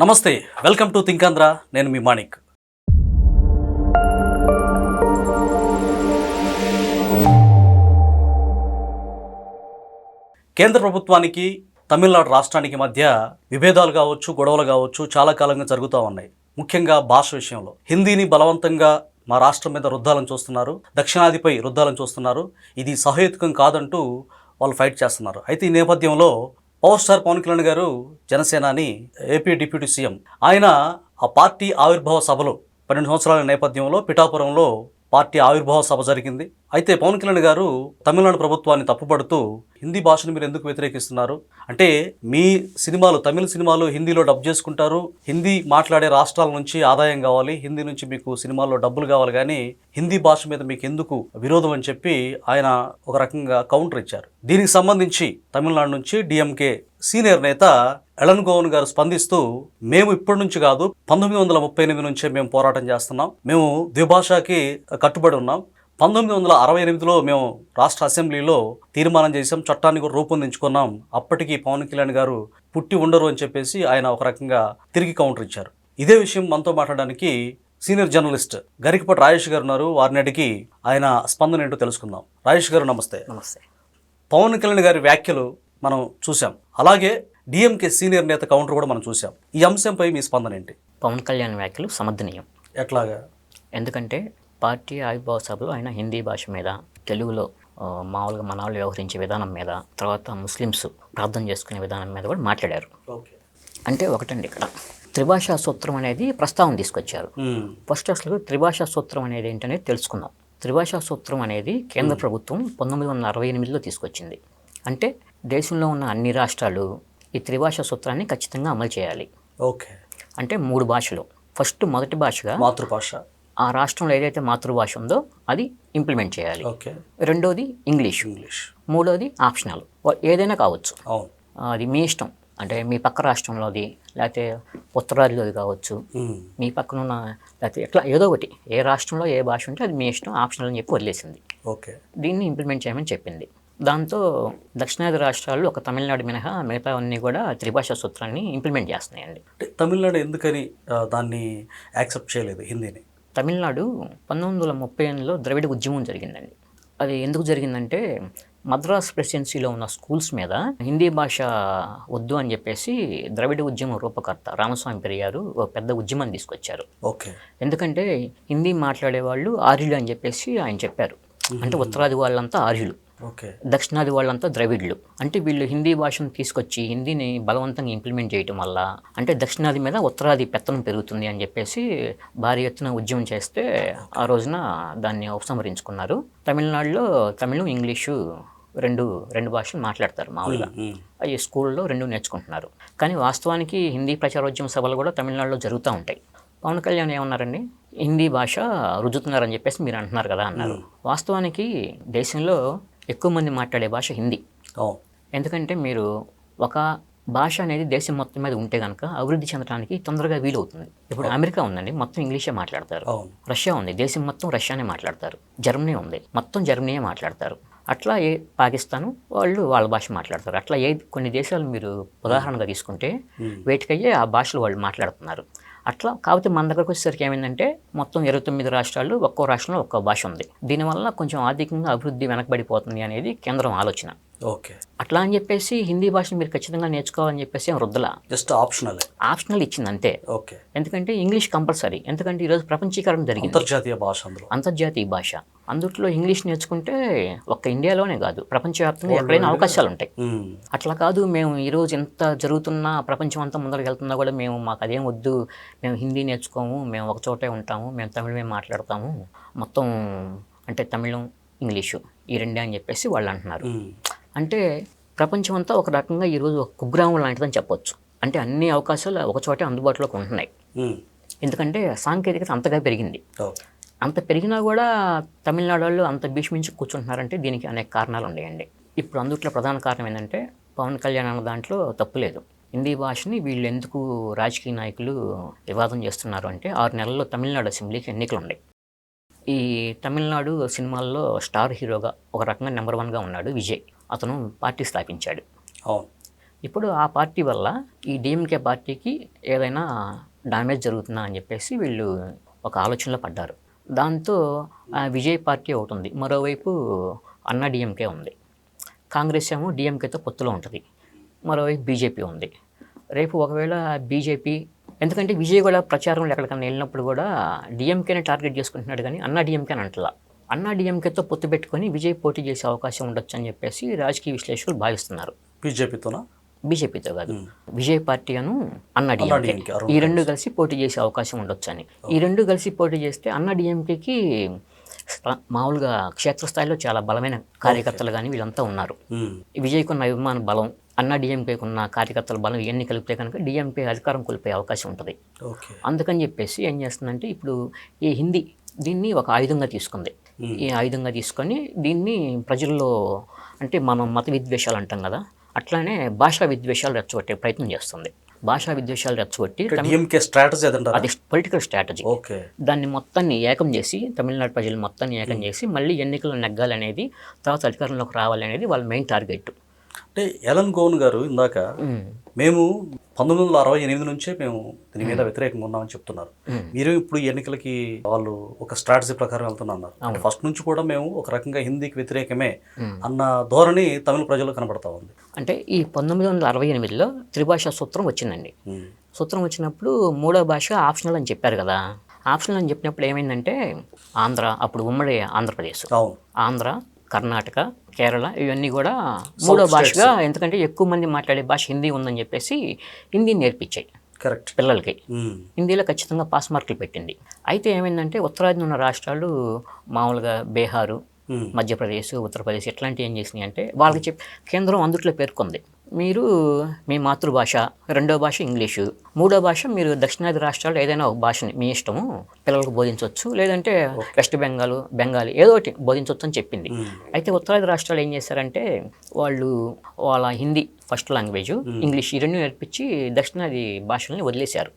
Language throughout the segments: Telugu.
నమస్తే, వెల్కమ్ టు థింక్ ఆంధ్ర. నేను మీ మాణిక్. కేంద్ర ప్రభుత్వానికి తమిళనాడు రాష్ట్రానికి మధ్య విభేదాలు కావచ్చు, గొడవలు కావచ్చు చాలా కాలంగా జరుగుతూ ఉన్నాయి. ముఖ్యంగా భాష విషయంలో హిందీని బలవంతంగా మా రాష్ట్రం మీద రుద్దాలని చూస్తున్నారు, దక్షిణాదిపై రుద్దాలని చూస్తున్నారు. ఇది సహేతుకం కాదంటూ వాళ్ళు ఫైట్ చేస్తున్నారు. అయితే ఈ నేపథ్యంలో పవర్ స్టార్ పవన్ కళ్యాణ్ గారు జనసేనాని ఏపీ డిప్యూటీ సీఎం ఆయన ఆ పార్టీ ఆవిర్భావ సభలో 12 సంవత్సరాల నేపథ్యంలో పిఠాపురంలో పార్టీ ఆవిర్భావ సభ జరిగింది. అయితే పవన్ కళ్యాణ్ గారు తమిళనాడు ప్రభుత్వాన్ని తప్పుపడుతూ హిందీ భాషను మీరు ఎందుకు వ్యతిరేకిస్తున్నారు, అంటే మీ సినిమాలు తమిళ సినిమాలు హిందీలో డబ్ చేసుకుంటారు, హిందీ మాట్లాడే రాష్ట్రాల నుంచి ఆదాయం కావాలి, హిందీ నుంచి మీకు సినిమాల్లో డబ్బులు కావాలి, కానీ హిందీ భాష మీద మీకు ఎందుకు విరోధం అని చెప్పి ఆయన ఒక రకంగా కౌంటర్ ఇచ్చారు. దీనికి సంబంధించి తమిళనాడు నుంచి డిఎంకే సీనియర్ నేత ఎలన్ గోవన్ గారు స్పందిస్తూ, మేము ఇప్పటి నుంచి కాదు 1938 నుంచే మేము పోరాటం చేస్తున్నాం, మేము ద్విభాషకి కట్టుబడి ఉన్నాం. 1968లో మేము రాష్ట్ర అసెంబ్లీలో తీర్మానం చేసాం, చట్టాన్ని కూడా రూపొందించుకున్నాం, అప్పటికి పవన్ కళ్యాణ్ గారు పుట్టి ఉండరు అని చెప్పేసి ఆయన ఒక రకంగా తిరిగి కౌంటర్ ఇచ్చారు. ఇదే విషయం మనతో మాట్లాడడానికి సీనియర్ జర్నలిస్ట్ గరికపాటి రాజేష్ గారు ఉన్నారు. వారిని అడిగి ఆయన స్పందన ఏంటో తెలుసుకుందాం. రాజేష్ గారు నమస్తే. నమస్తే. పవన్ కళ్యాణ్ గారి వ్యాఖ్యలు మనం చూసాం, అలాగే డిఎంకే సీనియర్ నేత కౌంటర్ కూడా మనం చూసాం. ఈ అంశంపై మీ స్పందన ఏంటి? పవన్ కళ్యాణ్ వ్యాఖ్యలు సమర్థనీయం. ఎట్లాగా? ఎందుకంటే పార్టీ ఆవిర్భావ సభలో ఆయన హిందీ భాష మీద, తెలుగులో మామూలుగా మన వాళ్ళు వ్యవహరించే విధానం మీద, తర్వాత ముస్లిమ్స్ ప్రార్థన చేసుకునే విధానం మీద కూడా మాట్లాడారు. అంటే ఒకటండి, ఇక్కడ త్రిభాషా సూత్రం అనేది ప్రస్తావన తీసుకొచ్చారు. ఫస్ట్ అసలు త్రిభాషా సూత్రం అనేది ఏంటనేది తెలుసుకుందాం. త్రిభాషా సూత్రం అనేది కేంద్ర ప్రభుత్వం 1968లో తీసుకొచ్చింది. అంటే దేశంలో ఉన్న అన్ని రాష్ట్రాలు ఈ త్రిభాషా సూత్రాన్ని ఖచ్చితంగా అమలు చేయాలి. ఓకే. అంటే 3 భాషలు. ఫస్ట్ మొదటి భాషగా మాతృభాష, ఆ రాష్ట్రంలో ఏదైతే మాతృభాష ఉందో అది ఇంప్లిమెంట్ చేయాలి. ఓకే. రెండోది ఇంగ్లీష్. మూడోది ఆప్షనల్, ఏదైనా కావచ్చు, అది మీ ఇష్టం. అంటే మీ పక్క రాష్ట్రంలోది, లేకపోతే ఉత్తరాదిలోది కావచ్చు, మీ పక్కన ఉన్న, లేకపోతే ఎట్లా ఏదో ఒకటి, ఏ రాష్ట్రంలో ఏ భాష ఉంటే అది మీ ఇష్టం, ఆప్షనల్ అని చెప్పి వదిలేసింది. ఓకే. దీన్ని ఇంప్లిమెంట్ చేయమని చెప్పింది. దాంతో దక్షిణాది రాష్ట్రాలు ఒక తమిళనాడు మినహా మిగతా అన్నీ కూడా త్రిభాషా సూత్రాన్ని ఇంప్లిమెంట్ చేస్తున్నాయండి. తమిళనాడు ఎందుకని దాన్ని యాక్సెప్ట్ చేయలేదు హిందీని? తమిళనాడు 1938లో ద్రవిడ ఉద్యమం జరిగిందండి. అది ఎందుకు జరిగిందంటే మద్రాస్ ప్రెసిడెన్సీలో ఉన్న స్కూల్స్ మీద హిందీ భాష వద్దు అని చెప్పేసి ద్రవిడ ఉద్యమం రూపకర్త రామస్వామి పెరియారు ఒక పెద్ద ఉద్యమాన్ని తీసుకొచ్చారు. ఓకే. ఎందుకంటే హిందీ మాట్లాడే వాళ్ళు ఆర్యులు అని చెప్పేసి ఆయన చెప్పారు. అంటే ఉత్తరాది వాళ్ళంతా ఆర్యులు, దక్షిణాది వాళ్ళంతా ద్రవిడ్లు. అంటే వీళ్ళు హిందీ భాషను తీసుకొచ్చి హిందీని బలవంతంగా ఇంప్లిమెంట్ చేయటం వల్ల అంటే దక్షిణాది మీద ఉత్తరాది పెత్తనం పెరుగుతుంది అని చెప్పేసి భారీ ఎత్తున ఉద్యమం చేస్తే ఆ రోజున దాన్ని ఉపసంహరించుకున్నారు. తమిళనాడులో తమిళం, ఇంగ్లీషు రెండు భాషలు మాట్లాడతారు మామూలుగా. అవి స్కూల్లో 2 నేర్చుకుంటున్నారు. కానీ వాస్తవానికి హిందీ ప్రచారోద్యమ సభలు కూడా తమిళనాడులో జరుగుతూ ఉంటాయి. పవన్ కళ్యాణ్ ఏమన్నారండి, హిందీ భాష రుద్దుతున్నారని చెప్పేసి మీరు అంటున్నారు కదా అన్నారు. వాస్తవానికి దేశంలో ఎక్కువ మంది మాట్లాడే భాష హిందీ. ఎందుకంటే మీరు ఒక భాష అనేది దేశం మొత్తం మీద ఉంటే కనుక అభివృద్ధి చెందడానికి తొందరగా వీలవుతుంది. ఇప్పుడు అమెరికా ఉందండి, మొత్తం ఇంగ్లీషే మాట్లాడతారు. రష్యా ఉంది, దేశం మొత్తం రష్యానే మాట్లాడతారు. జర్మనీ ఉంది, మొత్తం జర్మనీయే మాట్లాడతారు. అట్లా పాకిస్తాను వాళ్ళు వాళ్ళ భాష మాట్లాడతారు. అట్లా కొన్ని దేశాలు మీరు ఉదాహరణగా తీసుకుంటే వేటికయ్యే ఆ భాషలు వాళ్ళు మాట్లాడుతున్నారు. అట్లా కాకపోతే మన దగ్గరకు వచ్చేసరికి ఏమైందంటే మొత్తం 29 రాష్ట్రాలు, ఒక్కో రాష్ట్రంలో ఒక్కో భాష ఉంది. దీనివల్ల కొంచెం ఆర్థికంగా అభివృద్ధి వెనకబడిపోతుంది అనేది కేంద్రం ఆలోచన. ఓకే. అట్లా అని చెప్పేసి హిందీ భాషను మీరు ఖచ్చితంగా నేర్చుకోవాలని చెప్పేసి రుద్దలా, జస్ట్ ఆప్షనల్ ఇచ్చింది అంతే. ఓకే. ఎందుకంటే ఇంగ్లీష్ కంపల్సరీ, ఎందుకంటే ఈరోజు ప్రపంచీకరణ జరిగింది, అంతర్జాతీయ భాష. అందుట్లో ఇంగ్లీష్ నేర్చుకుంటే ఒక్క ఇండియాలోనే కాదు ప్రపంచవ్యాప్తంగా ఎక్కడైనా అవకాశాలు ఉంటాయి. అట్లా కాదు, మేము ఈరోజు ఎంత జరుగుతున్నా ప్రపంచం అంతా ముందరికి వెళ్తున్నా కూడా మాకు అదేం వద్దు, మేము హిందీ నేర్చుకోము, మేము ఒక చోటే ఉంటాము, మేము తమిళమే మాట్లాడతాము, మొత్తం అంటే తమిళం, ఇంగ్లీషు ఈ రెండే అని చెప్పేసి వాళ్ళు అంటున్నారు. అంటే ప్రపంచం అంతా ఒక రకంగా ఈరోజు ఒక కుగ్రామం లాంటిదని చెప్పొచ్చు. అంటే అన్ని అవకాశాలు ఒక చోటే అందుబాటులోకి ఉంటున్నాయి. ఎందుకంటే సాంకేతికత అంతగా పెరిగింది. అంత పెరిగినా కూడా తమిళనాడు వాళ్ళు అంత భీష్మించి కూర్చుంటున్నారంటే దీనికి అనేక కారణాలు ఉన్నాయండి. ఇప్పుడు అందుట్లో ప్రధాన కారణం ఏంటంటే పవన్ కళ్యాణ్ అన్న దాంట్లో తప్పులేదు. హిందీ భాషని వీళ్ళు ఎందుకు రాజకీయ నాయకులు వివాదం చేస్తున్నారు అంటే 6 నెలల్లో తమిళనాడు అసెంబ్లీకి ఎన్నికలు ఉన్నాయి. ఈ తమిళనాడు సినిమాల్లో స్టార్ హీరోగా ఒక రకంగా నెంబర్ 1గా ఉన్నాడు విజయ్. అతను పార్టీ స్థాపించాడు. ఇప్పుడు ఆ పార్టీ వల్ల ఈ డిఎంకే పార్టీకి ఏదైనా డ్యామేజ్ జరుగుతుందా అని చెప్పేసి వీళ్ళు ఒక ఆలోచనలో పడ్డారు. దాంతో విజయ్ పార్టీ ఒకటి ఉంది, మరోవైపు అన్నా డిఎంకే ఉంది, కాంగ్రెస్ ఏమో డిఎంకేతో పొత్తులో ఉంటుంది, మరోవైపు బీజేపీ ఉంది. రేపు ఒకవేళ బీజేపీ, ఎందుకంటే విజయ్ కూడా ప్రచారంలో ఎక్కడికన్నా వెళ్ళినప్పుడు కూడా డిఎంకేని టార్గెట్ చేసుకుంటున్నాడు కానీ అన్నా డిఎంకే అని అంటలా. అన్నా డిఎంకేతో పొత్తు పెట్టుకొని విజయ్ పోటీ చేసే అవకాశం ఉండొచ్చు అని చెప్పేసి రాజకీయ విశ్లేషకులు భావిస్తున్నారు. బీజేపీతో కాదు, విజయ్ పార్టీ అను అన్నా డిఎంకే ఈ రెండు కలిసి పోటీ చేసే అవకాశం ఉండొచ్చు అని. ఈ రెండు కలిసి పోటీ చేస్తే అన్నా డిఎంకేకి మామూలుగా క్షేత్రస్థాయిలో చాలా బలమైన కార్యకర్తలు కానీ వీళ్ళంతా ఉన్నారు. విజయ్కి ఉన్న అభిమాన బలం, అన్నా డిఎంకేకి ఉన్న కార్యకర్తల బలం ఇవన్నీ కలిపితే కనుక డిఎంకే అధికారం కోల్పోయే అవకాశం ఉంటుంది. అందుకని చెప్పేసి ఏం చేస్తుందంటే ఇప్పుడు ఈ హిందీ దీన్ని ఒక ఆయుధంగా తీసుకుంది. ఈ ఆయుధంగా తీసుకొని దీన్ని ప్రజల్లో, అంటే మనం మత విద్వేషాలు అంటాం కదా, అట్లానే భాషా విద్వేషాలు రెచ్చగొట్టే ప్రయత్నం చేస్తుంది. భాషా విద్వేషాలు రెచ్చగొట్టి అది పొలిటికల్ స్ట్రాటజీ. దాన్ని మొత్తాన్ని ఏకం చేసి, తమిళనాడు ప్రజలు మొత్తాన్ని ఏకం చేసి మళ్ళీ ఎన్నికలు నెగ్గాలనేది, తర్వాత అధికారంలోకి రావాలనేది వాళ్ళ మెయిన్ టార్గెట్. అంటే ఎలన్ గోన్ గారు ఇందాక మేము 1968 నుంచే మేము దీని మీద వ్యతిరేకంగా ఉన్నామని చెప్తున్నారు. మీరు ఇప్పుడు ఎన్నికలకి వాళ్ళు ఒక స్ట్రాటజీ ప్రకారం వెళ్తున్నారు. ఫస్ట్ నుంచి కూడా మేము ఒక రకంగా హిందీకి వ్యతిరేకమే అన్న ధోరణి తమిళ ప్రజల్లో కనబడతా ఉంది. అంటే ఈ 1968లో త్రిభాషా సూత్రం వచ్చిందండి. సూత్రం వచ్చినప్పుడు మూడో భాష ఆప్షనల్ అని చెప్పారు కదా. ఆప్షనల్ అని చెప్పినప్పుడు ఏమైందంటే ఆంధ్ర, అప్పుడు ఉమ్మడి ఆంధ్రప్రదేశ్, ఆంధ్ర, కర్ణాటక, కేరళ ఇవన్నీ కూడా మూడో భాషగా, ఎందుకంటే ఎక్కువ మంది మాట్లాడే భాష హిందీ ఉందని చెప్పేసి హిందీ నేర్పించాయి పిల్లలకి. హిందీలో ఖచ్చితంగా పాస్ మార్కులు పెట్టింది. అయితే ఏమైందంటే ఉత్తరాదిన ఉన్న రాష్ట్రాలు మామూలుగా బీహారు, మధ్యప్రదేశ్, ఉత్తరప్రదేశ్ ఇట్లాంటివి ఏం చేసినాయి అంటే వాళ్ళకి కేంద్రం అందుట్లో పేర్కొంది, మీరు మీ మాతృభాష, రెండో భాష ఇంగ్లీషు, మూడో భాష మీరు దక్షిణాది రాష్ట్రాల్లో ఏదైనా ఒక భాషని మీ ఇష్టము పిల్లలకు బోధించవచ్చు, లేదంటే వెస్ట్ బెంగాలీ ఏదో ఒకటి బోధించవచ్చు అని చెప్పింది. అయితే ఉత్తరాది రాష్ట్రాలు ఏం చేశారంటే వాళ్ళు వాళ్ళ హిందీ ఫస్ట్ లాంగ్వేజ్, ఇంగ్లీష్ ఈ రెండు నేర్పించి దక్షిణాది భాషల్ని వదిలేశారు.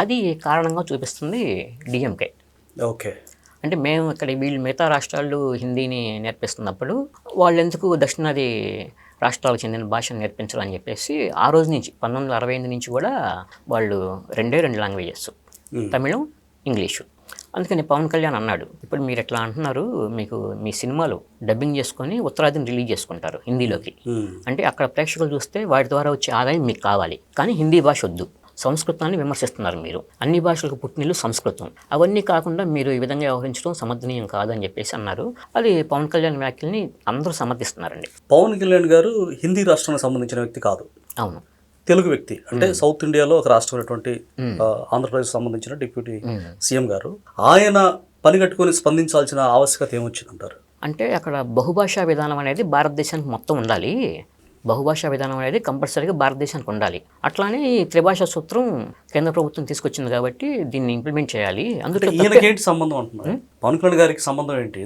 అది కారణంగా చూపిస్తుంది డిఎంకే. అంటే మేము ఇక్కడ వీళ్ళు మిగతా రాష్ట్రాలు హిందీని నేర్పిస్తున్నప్పుడు వాళ్ళు ఎందుకు దక్షిణాది రాష్ట్రాలకు చెందిన భాషను నేర్పించాలని చెప్పేసి ఆ రోజు నుంచి 1968 నుంచి కూడా వాళ్ళు రెండు లాంగ్వేజెస్, తమిళం, ఇంగ్లీషు. అందుకని పవన్ కళ్యాణ్ అన్నాడు, ఇప్పుడు మీరు ఎట్లా అంటున్నారు, మీకు మీ సినిమాలు డబ్బింగ్ చేసుకొని ఉత్తరాదిని రిలీజ్ చేసుకుంటారు హిందీలోకి, అంటే అక్కడ ప్రేక్షకులు చూస్తే వాటి ద్వారా వచ్చే ఆదాయం మీకు కావాలి, కానీ హిందీ భాష వద్దు, సంస్కృతాన్ని విమర్శిస్తున్నారు మీరు, అన్ని భాషలకు పుట్టినిల్లు సంస్కృతం, అవన్నీ కాకుండా మీరు ఈ విధంగా వ్యవహరించడం సమర్థనీయం కాదని చెప్పేసి అన్నారు. అది పవన్ కళ్యాణ్ వ్యాఖ్యల్ని అందరూ సమర్థిస్తున్నారండి. పవన్ కళ్యాణ్ గారు హిందీ రాష్ట్రానికి సంబంధించిన వ్యక్తి కాదు, అవును, తెలుగు వ్యక్తి. అంటే సౌత్ ఇండియాలో ఒక రాష్ట్రమైనటువంటి ఆంధ్రప్రదేశ్ సంబంధించిన డిప్యూటీ సీఎం గారు, ఆయన పని కట్టుకొని స్పందించాల్సిన ఆవశ్యకత ఏమొచ్చిందంటారు? అంటే అక్కడ బహుభాషా విధానం అనేది భారతదేశానికి మొత్తం ఉండాలి, బహుభాషా విధానం అనేది కంపల్సరీగా భారతదేశానికి ఉండాలి. అట్లానే ఈ త్రిభాషా సూత్రం కేంద్ర ప్రభుత్వం తీసుకొచ్చింది కాబట్టి దీన్ని ఇంప్లిమెంట్ చేయాలి. అందుకే సంబంధం అంటున్నారు, పవన్ కళ్యాణ్ గారికి సంబంధం ఏంటి?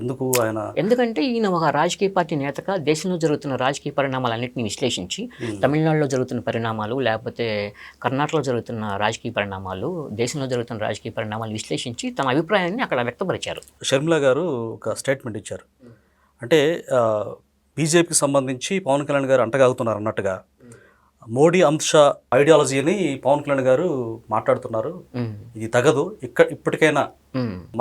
ఎందుకంటే ఈయన ఒక రాజకీయ పార్టీ నేతగా దేశంలో జరుగుతున్న రాజకీయ పరిణామాలన్నింటినీ విశ్లేషించి, తమిళనాడులో జరుగుతున్న పరిణామాలు, లేకపోతే కర్ణాటకలో జరుగుతున్న రాజకీయ పరిణామాలు, దేశంలో జరుగుతున్న రాజకీయ పరిణామాలు విశ్లేషించి తన అభిప్రాయాన్ని అక్కడ వ్యక్తపరిచారు. షర్మిల గారు ఒక స్టేట్మెంట్ ఇచ్చారు, అంటే బీజేపీకి సంబంధించి పవన్ కళ్యాణ్ గారు అంటగాగుతున్నారు అన్నట్టుగా మోడీ అమిత్ షా ఐడియాలజీని పవన్ కళ్యాణ్ గారు మాట్లాడుతున్నారు, ఇది తగదు, ఇప్పటికైనా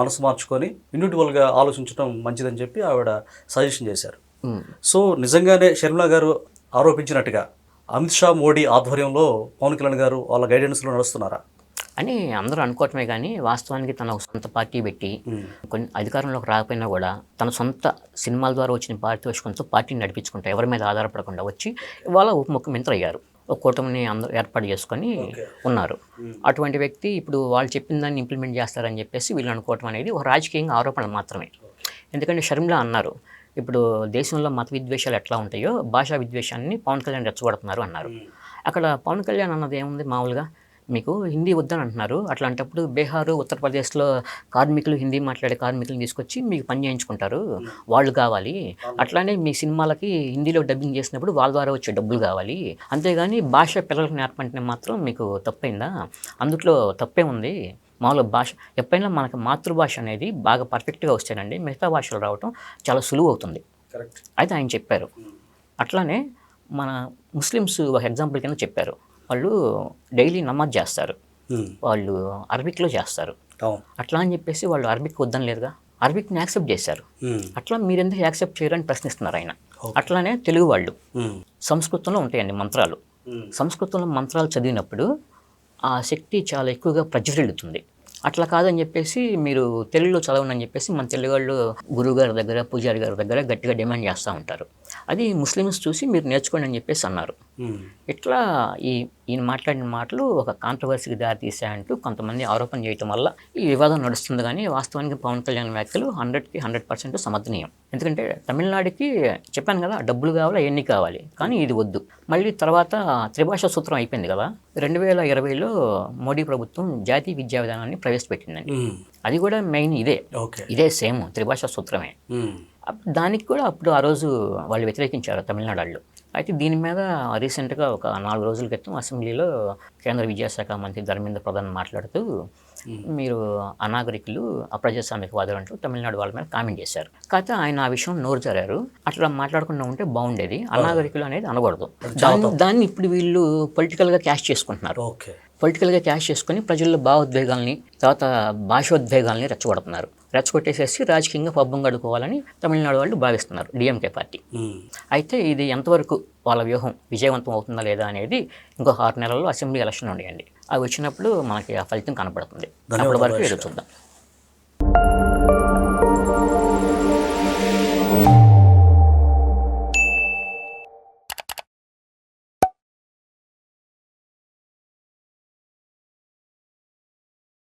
మనసు మార్చుకొని ఇండివిజువల్గా ఆలోచించడం మంచిదని చెప్పి ఆవిడ సజెషన్ చేశారు. సో నిజంగానే షర్మిల గారు ఆరోపించినట్టుగా అమిత్ షా, మోడీ ఆధ్వర్యంలో పవన్ కళ్యాణ్ గారు వాళ్ళ గైడెన్స్లో నడుస్తున్నారా అని అందరూ అనుకోవటమే కానీ, వాస్తవానికి తన సొంత పార్టీ పెట్టి కొన్ని అధికారంలోకి రాకపోయినా కూడా తన సొంత సినిమాల ద్వారా వచ్చిన పారితోషికంతో పార్టీని నడిపించుకుంటా ఎవరి మీద ఆధారపడకుండా వచ్చి ఇవాళ ఉప ముఖ్యమంత్రి అయ్యారు, ఒక కూటమిని అందరూ ఏర్పాటు చేసుకొని ఉన్నారు. అటువంటి వ్యక్తి ఇప్పుడు వాళ్ళు చెప్పిన దాన్ని ఇంప్లిమెంట్ చేస్తారని చెప్పేసి వీళ్ళు అనుకోవటం అనేది ఒక రాజకీయంగా ఆరోపణ మాత్రమే. ఎందుకంటే షర్మిల అన్నారు, ఇప్పుడు దేశంలో మత విద్వేషాలు ఎట్లా ఉంటాయో భాషా విద్వేషాన్ని పవన్ కళ్యాణ్ రెచ్చగొడుతున్నారు అన్నారు. అక్కడ పవన్ కళ్యాణ్ అన్నది ఏముంది, మామూలుగా మీకు హిందీ వద్దని అంటున్నారు, అట్లాంటప్పుడు బీహారు, ఉత్తరప్రదేశ్లో కార్మికులు, హిందీ మాట్లాడే కార్మికులను తీసుకొచ్చి మీకు పని చేయించుకుంటారు, వాళ్ళు కావాలి, అట్లానే మీ సినిమాలకి హిందీలో డబ్బింగ్ చేసినప్పుడు వాళ్ళ ద్వారా వచ్చే డబ్బులు కావాలి, అంతేగాని భాష పిల్లలకు నేర్పంటే మాత్రం మీకు తప్పైందా? అందుట్లో తప్పే ఉంది. మామూలుగా భాష ఎప్పుడైనా మనకు మాతృభాష అనేది బాగా పర్ఫెక్ట్గా వస్తేనండి మిగతా భాషలు రావటం చాలా సులువు అవుతుంది. అయితే ఆయన చెప్పారు. అట్లానే మన ముస్లిమ్స్ ఒక ఎగ్జాంపుల్ కింద చెప్పారు. వాళ్ళు డైలీ నమాజ్ చేస్తారు, వాళ్ళు అరబిక్లో చేస్తారు. అట్లా అని చెప్పేసి వాళ్ళు అరబిక్ వద్దని లేదుగా, అరబిక్ని యాక్సెప్ట్ చేశారు. అట్లా మీరు ఎందుకు యాక్సెప్ట్ చేయరని ప్రశ్నిస్తున్నారు ఆయన. అట్లానే తెలుగు వాళ్ళు సంస్కృతంలో ఉంటాయండి మంత్రాలు. సంస్కృతంలో మంత్రాలు చదివినప్పుడు ఆ శక్తి చాలా ఎక్కువగా ప్రజ్వరిల్లుతుంది. అట్లా కాదని చెప్పేసి మీరు తెలుగులో చదవనని చెప్పేసి మన తెలుగు వాళ్ళు గురువుగారి దగ్గర, పూజారి గారి దగ్గర గట్టిగా డిమాండ్ చేస్తూ ఉంటారు. అది ముస్లిమ్స్ చూసి మీరు నేర్చుకోండి అని చెప్పేసి అన్నారు. ఇట్లా ఈయన మాట్లాడిన మాటలు ఒక కాంట్రవర్సీకి దారితీసాయంటూ కొంతమంది ఆరోపణ చేయటం వల్ల ఈ వివాదం నడుస్తుంది. కానీ వాస్తవానికి పవన్ కళ్యాణ్ వ్యాఖ్యలు 100% సమర్థనీయం. ఎందుకంటే తమిళనాడుకి చెప్పాను కదా, డబ్బులు కావాలి, అవన్నీ కావాలి, కానీ ఇది వద్దు. మళ్ళీ తర్వాత త్రిభాషా సూత్రం అయిపోయింది కదా, 2020లో మోడీ ప్రభుత్వం జాతీయ విద్యా విధానాన్ని ప్రవేశపెట్టిందండి. అది కూడా మెయిన్ ఇదే సేమ్ త్రిభాషా సూత్రమే. దానికి కూడా అప్పుడు ఆ రోజు వాళ్ళు వ్యతిరేకించారు తమిళనాడు వాళ్ళు. అయితే దీని మీద రీసెంట్గా ఒక 4 రోజుల క్రితం అసెంబ్లీలో కేంద్ర విద్యాశాఖ మంత్రి ధర్మేంద్ర ప్రధాన్ మాట్లాడుతూ మీరు అనాగరికులు, అప్రజాస్వామికవాదులు అంటూ తమిళనాడు వాళ్ళ మీద కామెంట్ చేశారు. కాకపోతే ఆయన ఆ విషయం నోరు జారారు. అట్లా మాట్లాడకుండా ఉంటే బాగుండేది, అనాగరికులు అనేది అనకూడదు. దాన్ని ఇప్పుడు వీళ్ళు పొలిటికల్గా క్యాష్ చేసుకుంటున్నారు. పొలిటికల్గా క్యాష్ చేసుకుని ప్రజల్లో భావోద్వేగాల్ని, తర్వాత భాషోద్వేగాల్ని రెచ్చగొట్టేసేసి రాజకీయంగా పబ్బం గడుకోవాలని తమిళనాడు వాళ్ళు భావిస్తున్నారు, డిఎంకే పార్టీ. అయితే ఇది ఎంతవరకు వాళ్ళ వ్యూహం విజయవంతం అవుతుందా లేదా అనేది ఇంకో 6 నెలల్లో అసెంబ్లీ ఎలక్షన్ ఉండేయండి. అవి వచ్చినప్పుడు మనకి ఆ ఫలితం కనపడుతుంది. అప్పటి వరకు ఎదురు చూద్దాం.